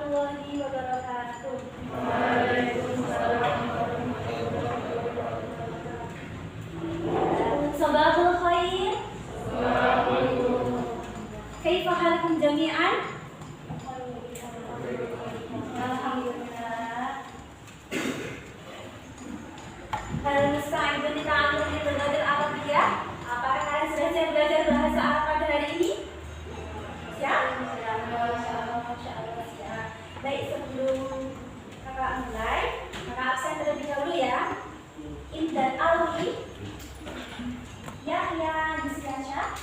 warahmatullahi wabarakatuh. Sabahul khair. Kaifa halukum jami'an? Alhamdulillah. Hal nasta'inu bi ta'allumi al-lughah al-arabiyyah. Apakah kalian sudah siap belajar bahasa Arab pada hari ini? Siap? Siap. Baik, sebelum kakak mulai, maka absen terlebih dahulu ya. Imdad Alwi, Yahya Yusyansyah,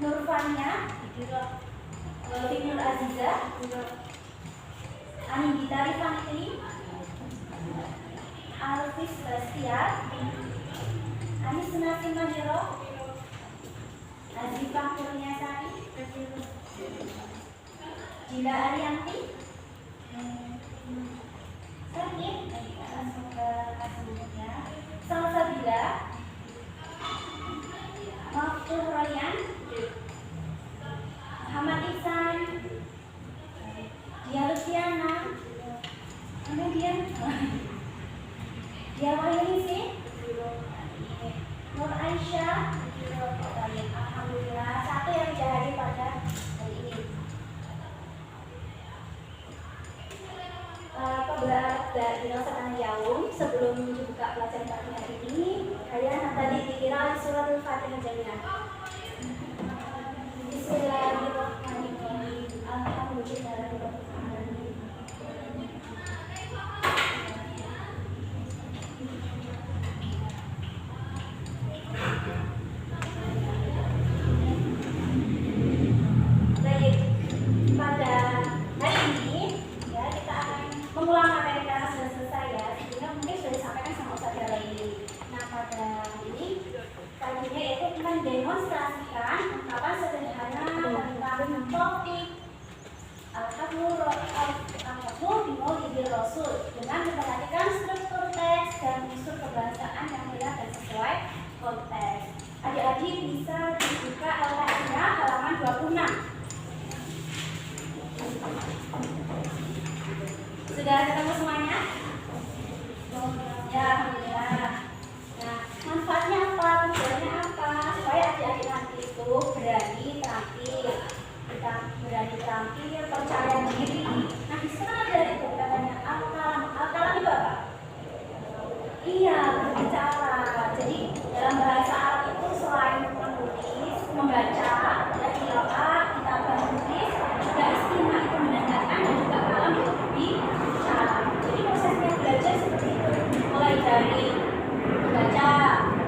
Nurfania, Fiknur Aziza, Anindita Rifanti, Alfis Bastiar, Anis Nasim Majero, Azifah Kurniasari, Jila Arianti, Sakit, langsung ke kasusnya, Salsabila, Maftur Ryan, Muhammad Ihsan, Dia Luciana, kemudian Dia Wahyunisi, Nur Aisyah. Alhamdulillah, satu yang tidak hadir pada hari ini. Tidak usah tanya jauh. Sebelum dibuka pelajaran pagi hari ini, kalian tadi dikira surat Al-Fatihah jami'an. Bismillahirrahmanirrahim. Alhamdulillahirrahmanirrahim. Baik, pada hari ini ya kita akan mengulang materi karena sudah selesai ya, sehingga mungkin sudah disampaikan sama Ustaz Jalaili. Nah, pada ini kajiannya yaitu mendemonstrasikan ungkapan sederhana tentang topik Al-Hablu Bimaulidir Rasul dengan memperhatikan struktur teks dan unsur kebahasaan yang jelas dan sesuai konteks. Adik-adik bisa dibuka LKS-nya halaman 26. Sudah ketemu semuanya? Ya, alhamdulillah. Nah, manfaatnya apa? Tujuannya apa? Supaya adik-adik nanti itu berani terampil, percaya diri. Nah, di sana ada itu katanya al-kalam itu apa? Iya, berbicara. Jadi dalam bahasa Arab itu selain menulis, membaca, ya tilawah, kita menulis, juga istimah itu mendengarkan dan juga kalam itu berbicara. Jadi prosesnya belajar seperti itu, mulai dari membaca,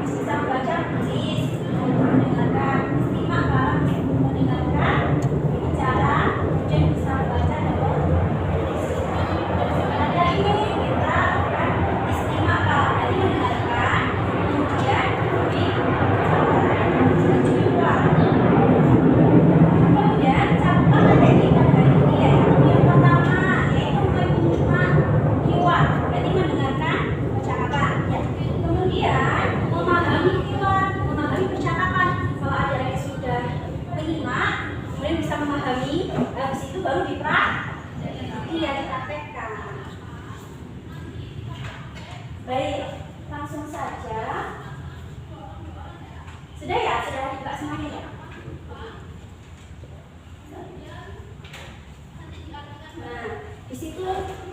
bisa membaca, tulis, mendengarkan, istimah, kalam, mendengarkan, berbicara, kemudian bisa membaca dan menulis. Dan sebenarnya ini kita akan istimah kalam, jadi mendengarkan, kemudian berbicara. Kemudian contoh materi pada hari ini yaitu yang pertama yaitu menyimak keyword, jadi mendengarkan percakapan. Ya. Kemudian memahami keyword, memahami percakapan. Kalau ada yang sudah menyimak, kemudian bisa memahami, habis itu baru dipraktekkan. Baik, langsung saja. Sudah ya, sudah dibuka semuanya ya. Nah, di situ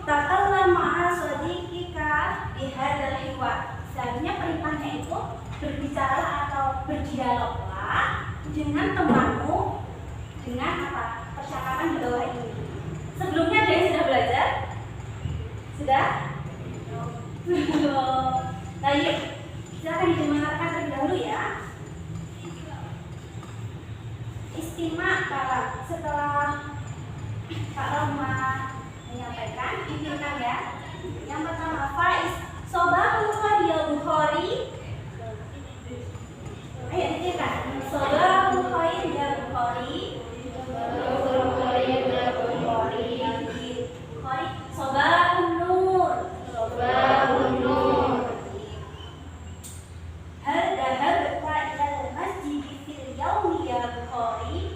takallam ma'a shadiqika bi hadzal hiwar. Seharusnya perintahnya itu berbicara atau berdialoglah dengan temanmu dengan apa? Percakapan di bawah ini. Sebelumnya ada yang sudah belajar? Sudah? Nah, yuk, silakan didengarkan terlebih dahulu ya. Istimak kalam. Setelah Kak Roma menyampaikan, dipimpin ya. Yang pertama, Faiz Sobahul Khair Bukhari. Ayo dipimpin. Sobahul Khair Bukhari. Sobahul Nur. Hal dhahabta ilal masjid fil yaumi ya Bukhari.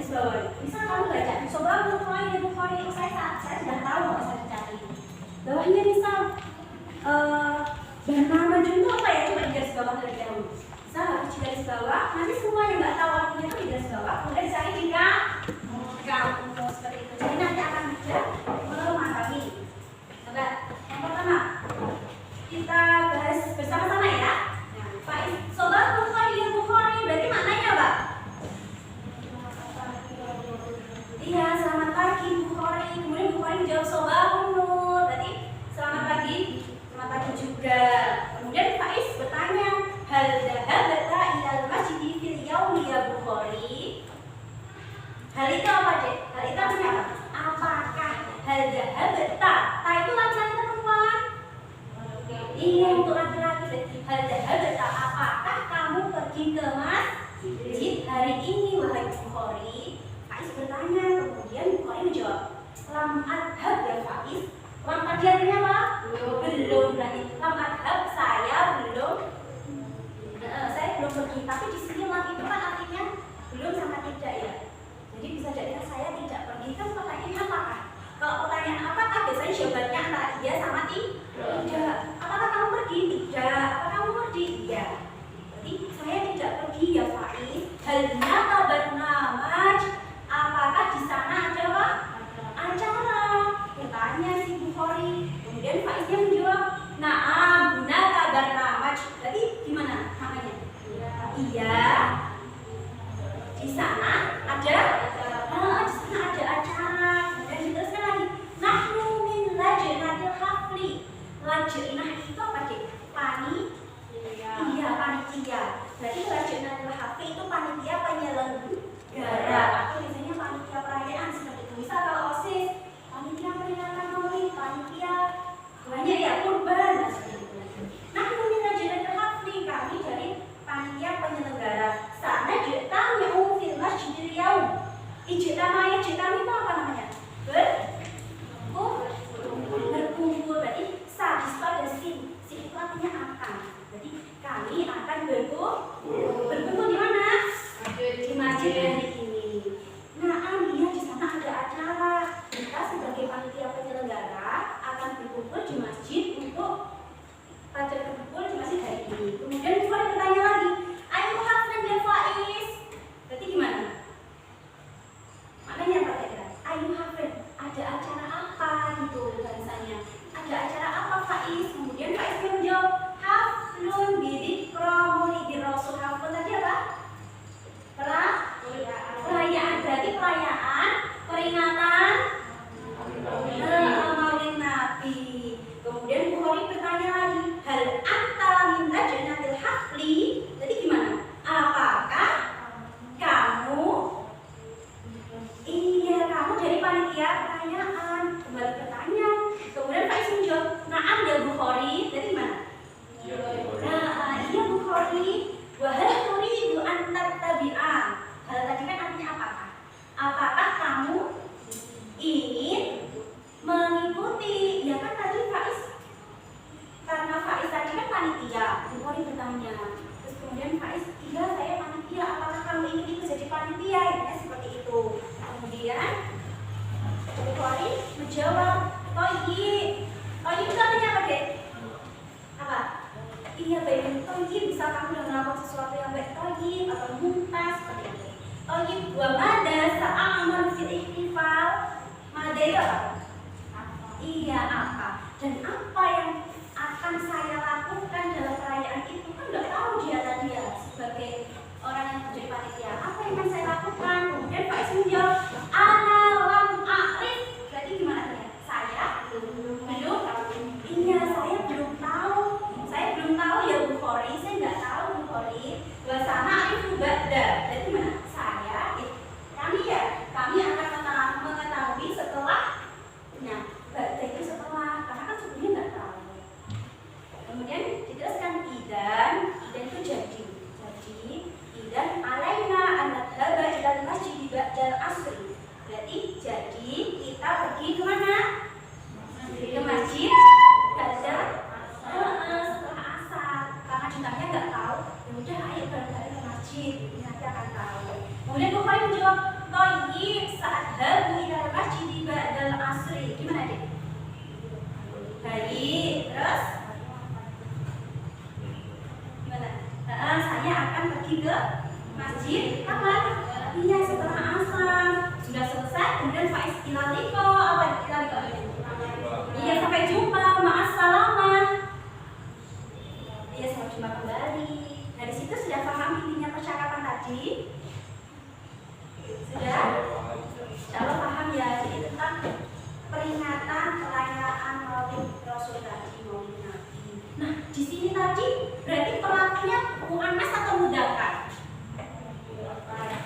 bawahi. Misal kamu baca Sobahul Bukhari, saya sudah tahu nggak usah dicari. Bawahnya misal Barnamaj itu apa ya? Coba digaris bawah terlebih dahulu. Misal harus digaris bawah, nanti semua yang nggak tahu artinya itu digaris bawah, kemudian dicari di kamus seperti itu. Jadi nanti akan mudah memahami. Coba yang pertama kita bahas bersama-sama ya. Nah, Faiz, Sobahul Bukhari berarti maknanya apa? Iya, selamat pagi Bukhari. Kemudian Bukhari menjawab Sobahul Nur, berarti selamat pagi. Selamat pagi juga. Kemudian Faiz bertanya, hal dhahabta ilal masjid fil yaumi ya Bukhari? Hal itu apa, Dek? Hal itu artinya apa? Apakah hal dhahabta? Ta itu laki-laki perempuan? Iya, untuk laki-laki. Hal dhahabta, apakah kamu pergi ke masjid hari ini wahai Bukhari? Faiz bertanya, kemudian Bukhari menjawab, lam adhab ya Faiz. Lam tadi artinya apa? Belum berarti. Lam adhab saya belum pergi. Tapi di sini lam itu kan artinya belum sama tidak ya. Jadi bisa jadi saya tidak pergi. Kan pertanyaannya apakah? Kalau pertanyaan apakah biasanya jawabannya antara iya sama tidak. Apakah kamu pergi? Tidak. Apakah kamu pergi? Iya. Berarti saya tidak pergi ya Faiz. Halnya Barnamaj. Apakah di sana ada apa? Acara. Bertanya si Bukhari. Kemudian Faiznya menjawab, na'am hunaka Barnamaj. Berarti gimana namanya? Iya. Di sana ada acara. Kemudian diteruskan lagi, nahnu min lajnatil hafli. Lajnah itu apa, Dek? Iya, panitia. Berarti lajnatil hafli itu panitia penyelenggara. Atau biasanya panitia perayaan seperti itu. Misal kalau OSIS, panitia peringatan maulid, panitia banyak ya kurban. Nahnu min lajnatil hafli, kami dari panitia penyelenggara. Sana jitami'u fil masjidil yaum. Ijtama itu apa namanya? Berkumpul. Berarti sadis pada sin itu artinya akan. Jadi kami akan berkumpul di mana? Di masjid hari ini. Nah, iya di sana ada acara. Kita sebagai panitia penyelenggara akan berkumpul di masjid untuk pada berkumpul di masjid hari ini. Kemudian Bukhari bertanya lagi, ayo haflan ya Faiz. Berarti gimana? Maknanya apa kira-kira? Ayo haflan, ada acara apa gitu bahasanya? Ada acara apa Faiz? Kemudian Faiz menjawab, haflun bidzikra maulidir Rasul. Haflun tadi apa? Perayaan. Berarti perayaan peringatan Maulid Nabi. Kemudian Bukhari bertanya lagi, hal anta min lajnatil hafli? Jadi gimana? Apakah kamu? Iya, kamu dari panitia perayaan. Kembali bertanya. Kemudian Faiz menjawab, na'am ya Bukhari. Jadi gimana? Iya Bukhari. Wahal turidu an tattabi'a. Hal tadi kan artinya apakah? Apakah kamu ingin mengikuti? Ya kan tadi Faiz, karena Faiz tadi kan panitia. Bukhari bertanya. Terus kemudian Faiz, iya saya panitia. Apakah kamu ingin ikut jadi panitia? Ya seperti itu. Kemudian Bukhari menjawab, toyib. Toyib itu artinya apa, Dek? Apa? Iya baik. Toyib bisa kamu udah melakukan sesuatu yang baik. Toyib atau mumtaz seperti itu. Toyib wa mada sa'amal fil ihtifal. Mada itu apa? Iya apa? Dan apa yang akan saya lakukan dalam perayaan itu kan nggak tahu dia tadi ya sebagai orang yang menjadi panitia. Apa yang akan saya lakukan? Kemudian Faiz menjawab, ana lam a'rif. Berarti gimana ya? Saya belum. Iya saya belum tahu. Saya belum tahu ya Bukhari. Saya nggak tahu Bukhari. Wasana itu ba'da. Berarti gimana? Kami akan mengetahui setelah. Nah, ba'da itu setelah. tadi berarti pelakunya muannas atau mudzakkar?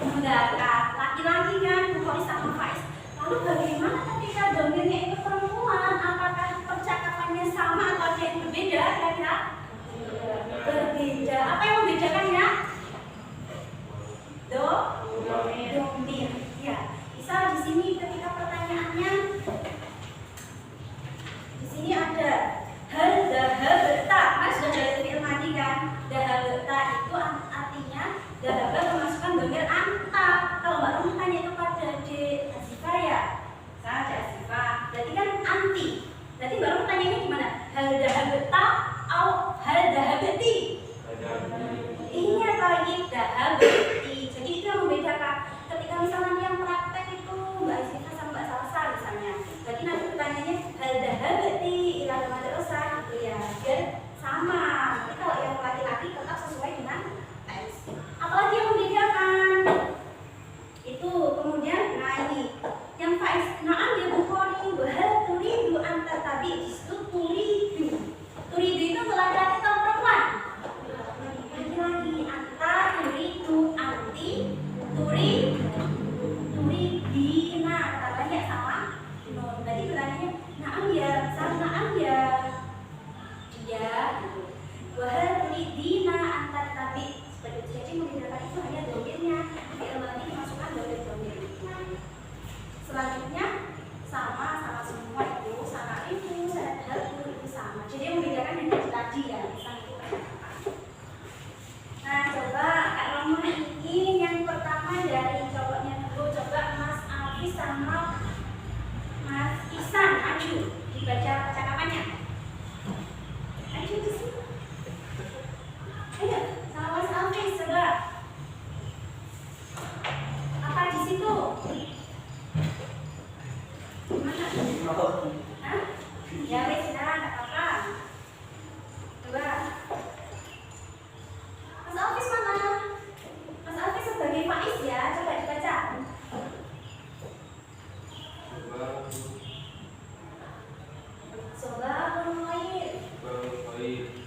Mudzakkar, laki-laki kan, Bukhari sama Faiz. Lalu bagaimana ketika domirnya itu perempuan? Apakah percakapannya sama atau ada yang berbeda? Kira-kira berbeda. Apa yang membedakannya? Domir. Ya, misal di sini ketika pertanyaannya di sini ada hal dahabta, mas sudah dari fi'il madi kan? Dahabta itu artinya dahaba memasukkan domir anta. Kalau Mbak Rum tanya itu pada Asifa ya, saya Asifa. Berarti kan anti. Berarti Mbak Rum tanya ini gimana? Hal dahabta atau hal dahabti? Iya, tadi dahabti. Jadi itu yang membedakan. Ketika misalnya yang praktek itu Mbak Asifa sama Mbak Salsa misalnya, berarti nanti pertanyaannya hal dahabti ila madrasah gitu ya, biar sama. Tapi kalau yang laki-laki tetap sesuai dengan teks. Apalagi yang membedakan itu kemudian, nah ini yang Faiz, na'am ya Bukhari, bahal turidu anta tabi, itu turidu itu laki-laki atau perempuan? Laki-laki. Anta turidu, anti turidina, katanya sama nun. Berarti pertanyaannya na'am ya, sama na'am ya dia gitu. Bahal turidina anta tabi, seperti itu. Jadi membedakan itu hanya domirnya. Fi'il madi dimasukkan domir. Selanjutnya sama semua itu, sama itu, hal itu sama. Jadi yang membedakan yang tadi ya, misalnya itu percakapan. Nah, coba Kak Romo ini yang pertama dari cowoknya dulu, coba Mas Alfi sama Mas Isan, aju dibaca percakapannya. Aju di sini. Ayo, sama Mas Alfi coba. Apa di situ? Gimana? Hah? Ya wes, nah, nggak apa-apa. Coba. Mas Alfi mana? Mas Alfi sebagai Faiz ya, coba dibaca. Sobahul khair.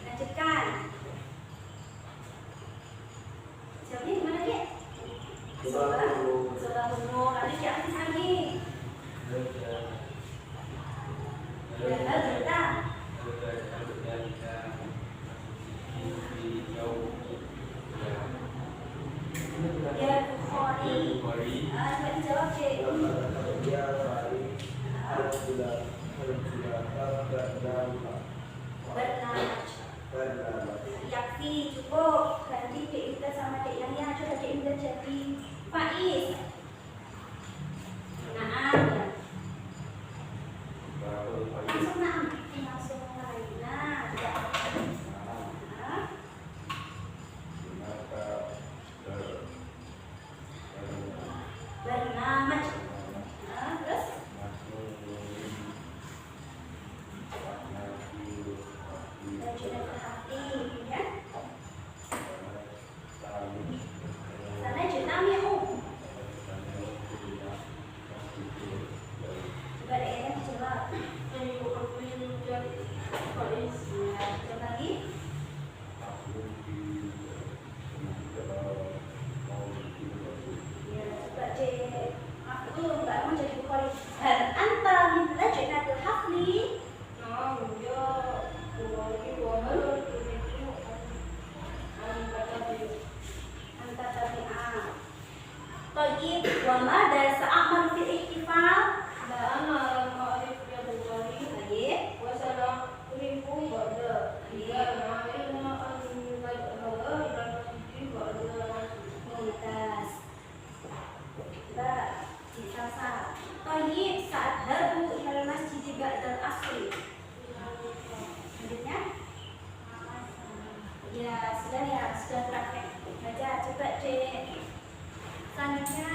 Lanjutkan. Jawabnya gimana dia? Sobahul nur. Lanjut ya, lagi. Ya Bukhari. Coba dijawab Cik. Yakfi, cukup. Ganti Dek Ida sama Dek Yahya. Coba Dek Ida jadi Faiz. Naam ya. Langsung naam. Langsung lain. Nah, tidak. Bernamaj. Terus? Sudah berhati, ya? Sana jutami'u. Coba deh ya, coba. Coba lagi. Ya, coba deh. Aku Mbak mau jadi Bukhari. Hal anta min lajnatil hafli. Anta tabi'ah. Tayyib wa mada sa'amal fil ihtifal. Tayyib saat habu ilal masjid ba'dal asri. Lanjutnya? Ya, sudah praktek. Baca, coba Dek. Selanjutnya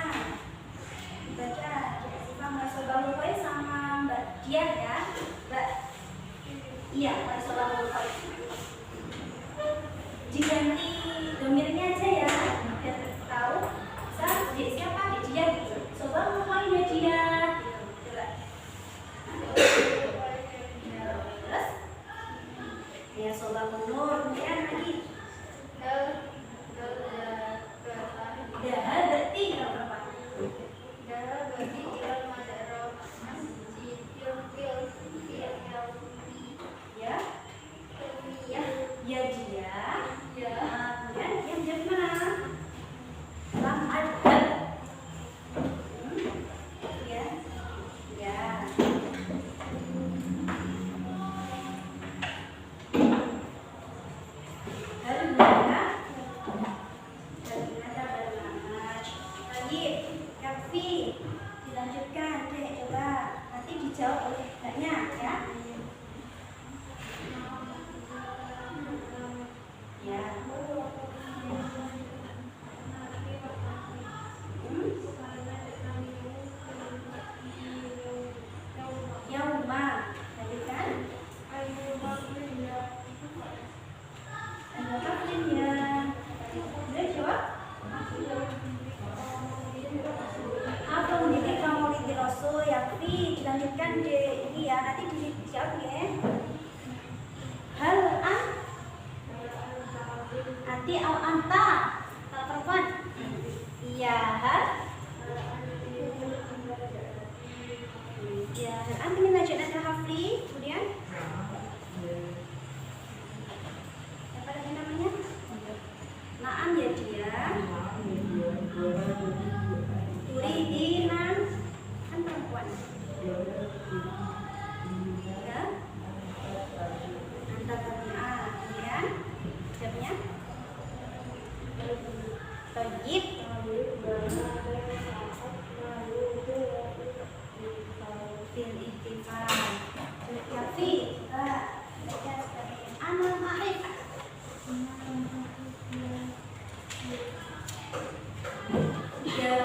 baca Dek Siva Masobahul Khair sama Mbak Diah ya. Mbak. Iya, Masobahul Khair. Diganti domirnya aja ya, biar tahu. Bisa Dek siapa? Dek Diah gitu. Sobahul Khair ya Diah. Coba. Terus? Ya Sobahul Nur ya. dilanjutkan deh, coba nanti dijawab oleh mbaknya ya. Ya. Yauma, tadi kan? Ada kafirnya. Udah jawab? Apa mendidik Maulid Rasul yakfi? Dilanjutkan deh ini ya, nanti dijawab ya. Hal an nanti al anta kalau perempuan iya hal ya hal anta min najat al-hafli kemudian apa lagi namanya naam ya dia turidinan kan perempuan ya anta tabi'ah kemudian jawabnya Toyib fil ihtifal yakfi baca sebagai amal ma'rifah dia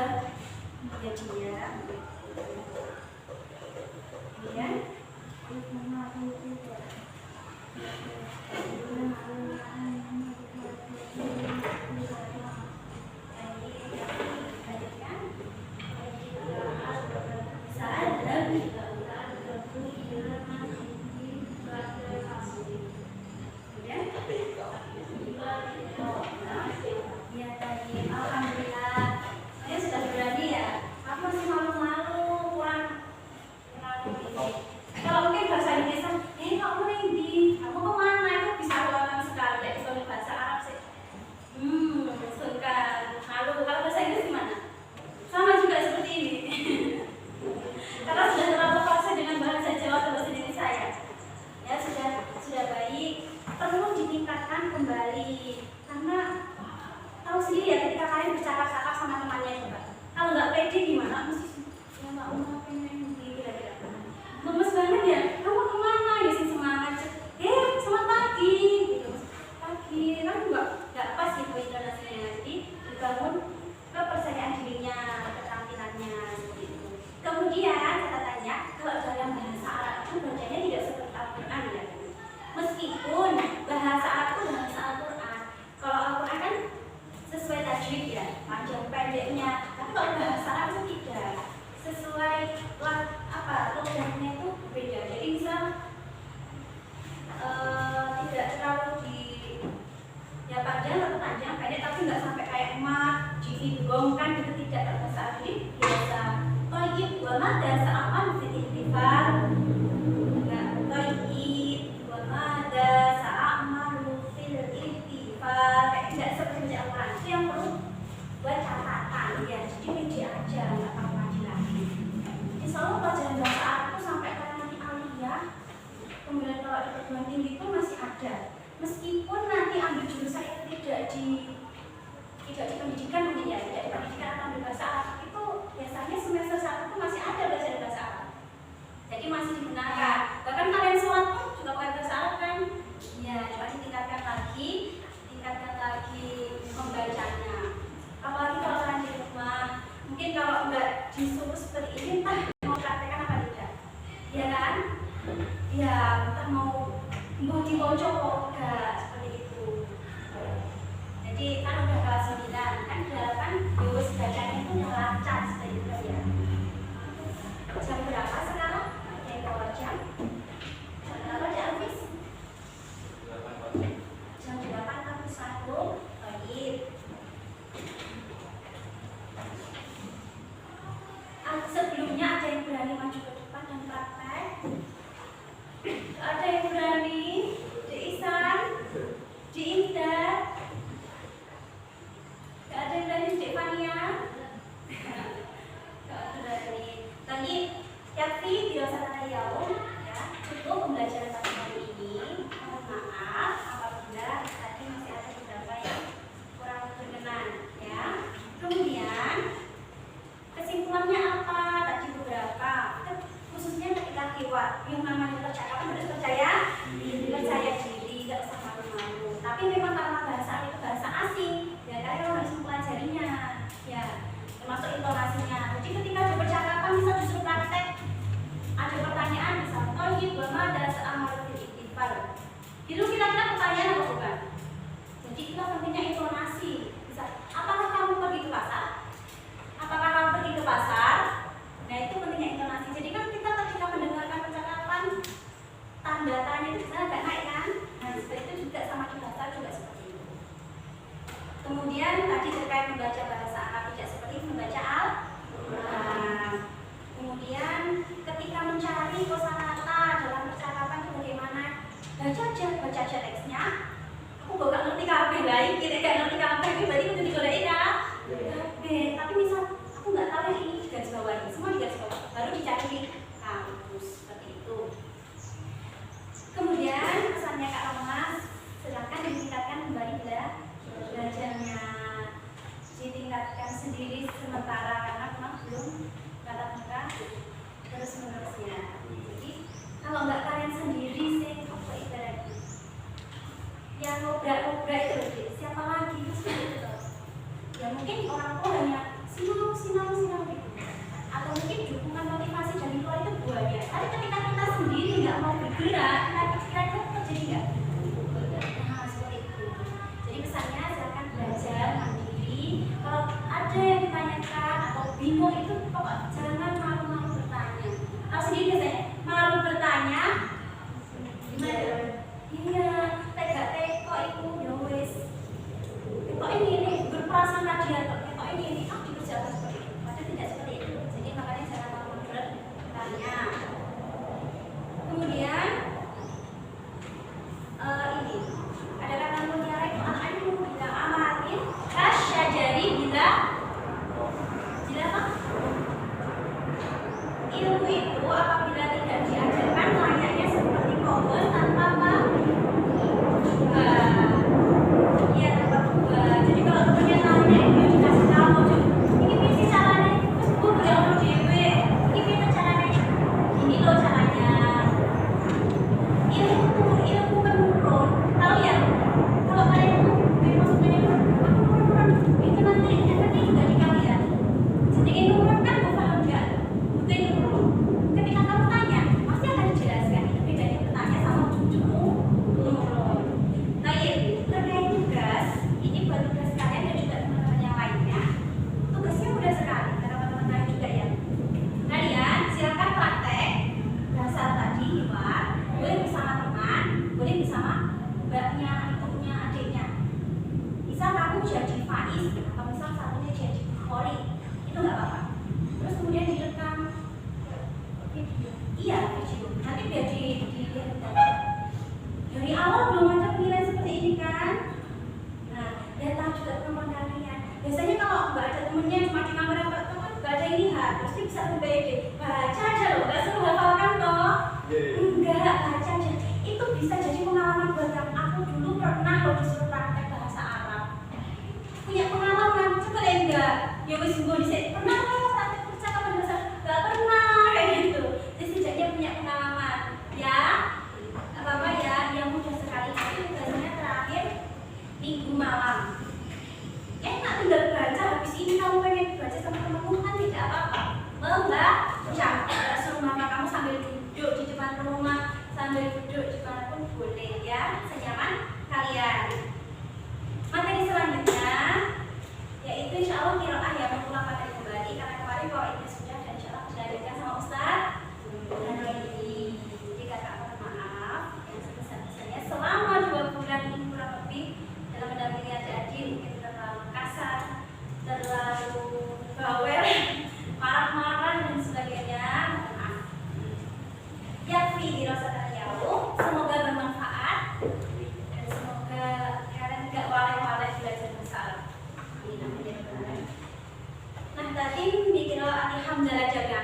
kemudian kesimpulannya yang namanya percakapan harus percaya diri, nggak usah malu-malu. Tapi memang karena bahasa itu bahasa asing, ya kalian harus mempelajarinya, ya termasuk intonasinya. Jadi ketika ada percakapan bisa justru praktek. Ada pertanyaan misal, toyib bama dan seamal istighfar. Itu kira-kira pertanyaan apa bukan? Jadi kita pentingnya intonasi. Bisa, apakah kamu pergi ke pasar? Apakah kamu pergi ke pasar? Nah itu pentingnya intonasi. Jadi kan kita ketika mendengarkan percakapan, tanda tanya itu bisa agak naik kan? Nah seperti itu juga sama di bahasa juga seperti itu. Kemudian tadi terkait membaca bahasa Arab tidak seperti membaca Al-Quran. Kemudian ketika mencari kosakata dalam percakapan itu bagaimana? Baca aja teksnya. Aku gak ngerti kabeh lah, kira gak ngerti kabeh itu berarti kudu digoleki kan? Kabeh. Tapi misal aku nggak tahu yang ini garis bawahi, semua di garis bawah. Baru dicari di kampus seperti itu. Kemudian pesannya Kak Romas, silakan ditingkatkan kembali belajarnya, ditingkatkan sendiri sementara karena memang belum tatap muka terus menerusnya. Jadi kalau nggak kalian sendiri sih apa ibaratnya yang ngobrak-ngobrak itu loh, siapa lagi itu seperti itu. Ya mungkin orang tua hanya sinau gitu, atau mungkin dukungan motivasi dari luar itu banyak. Tapi ketika kita sendiri nggak mau bergerak, kira-kira terjadi nggak? Nah seperti itu. Jadi pesannya silakan belajar mandiri. Kalau ada yang ditanyakan atau bingung itu pokoknya jangan malu-malu bertanya. Kalau sendiri biasanya malu bertanya gimana? Iya, teko itu ya wis. Kok ini berprasangka dia kok ini aku dikerjakan seperti itu. Padahal tidak seperti itu. Jadi makanya jangan malu bertanya. Kemudian ini ada kata mutiara itu al-ilmu bila amalin kasyajari bila apa? Ilmu itu apabila tidak diajarkan layaknya seperti pohon tanpa buah. Iya tanpa buah. Jadi kalau temennya tanya itu dikasih tahu, ini misi caranya, terus gue beli ono dewe, ini caranya, ini loh caranya. Ilmu menurun. Tahu ya? Kalau kalian maksudnya itu nanti juga di kalian. Sedikit menurun kan gue paham nggak? Butuh menurun. Ketika kamu tanya, pasti akan dijelaskan. Itu bedanya bertanya sama cucumu menurun. Baik, terkait tugas, ini buat tugas kalian dan juga teman-teman yang lainnya. Tugasnya mudah sekali, karena teman-teman kalian juga ya. Kalian silakan praktek bahasa tadi di luar, boleh bersama teman, boleh bersama mbaknya, ibunya, adiknya. Misal kamu jadi Faiz, atau misal satunya jadi Khori, itu nggak apa-apa. Terus kemudian direkam video, iya video. Nanti biar dilihat dari awal belum ada penilaian seperti ini kan. Nah, lihat tahu juga teman kalian. Biasanya kalau nggak ada temennya cuma di kamera teman nggak ada yang lihat, pasti bisa pede. Baca aja loh, nggak suruh hafalkan toh. Enggak, baca aja. Itu bisa jadi pengalaman buat kamu. Aku dulu pernah loh disuruh praktek bahasa Arab. Punya pengalaman, coba deh enggak? Ya wis gue disini pernah nggak praktek percakapan bahasa? Nggak pernah kayak gitu. Jadi setidaknya punya pengalaman, ya. Apa ya? Yang mudah sekali itu biasanya terakhir minggu malam. Enak tinggal baca. Habis ini kamu pengen baca sama temanmu kan tidak apa-apa. Membaca. Suruh mama kamu sambil duduk di depan rumah, sambil duduk di mana pun boleh ya, senyaman kalian. Materi selanjutnya yaitu insya Allah qiraah ya, mengulang materi kembali karena kemarin kalau ini sudah dan insya Allah dilanjutkan sama Ustaz dan ini. Jadi kakak mohon maaf yang sebesar-besarnya selama 2 bulan ini kurang lebih dalam mendampingi adik-adik mungkin terlalu kasar, terlalu bawel, marah-marah dan sebagainya. Mohon maaf. Yakfi dirasa jauh, semoga bermanfaat dan semoga kalian tidak waleh-waleh belajar besar. Nah tadi bikin alhamdulillah jaga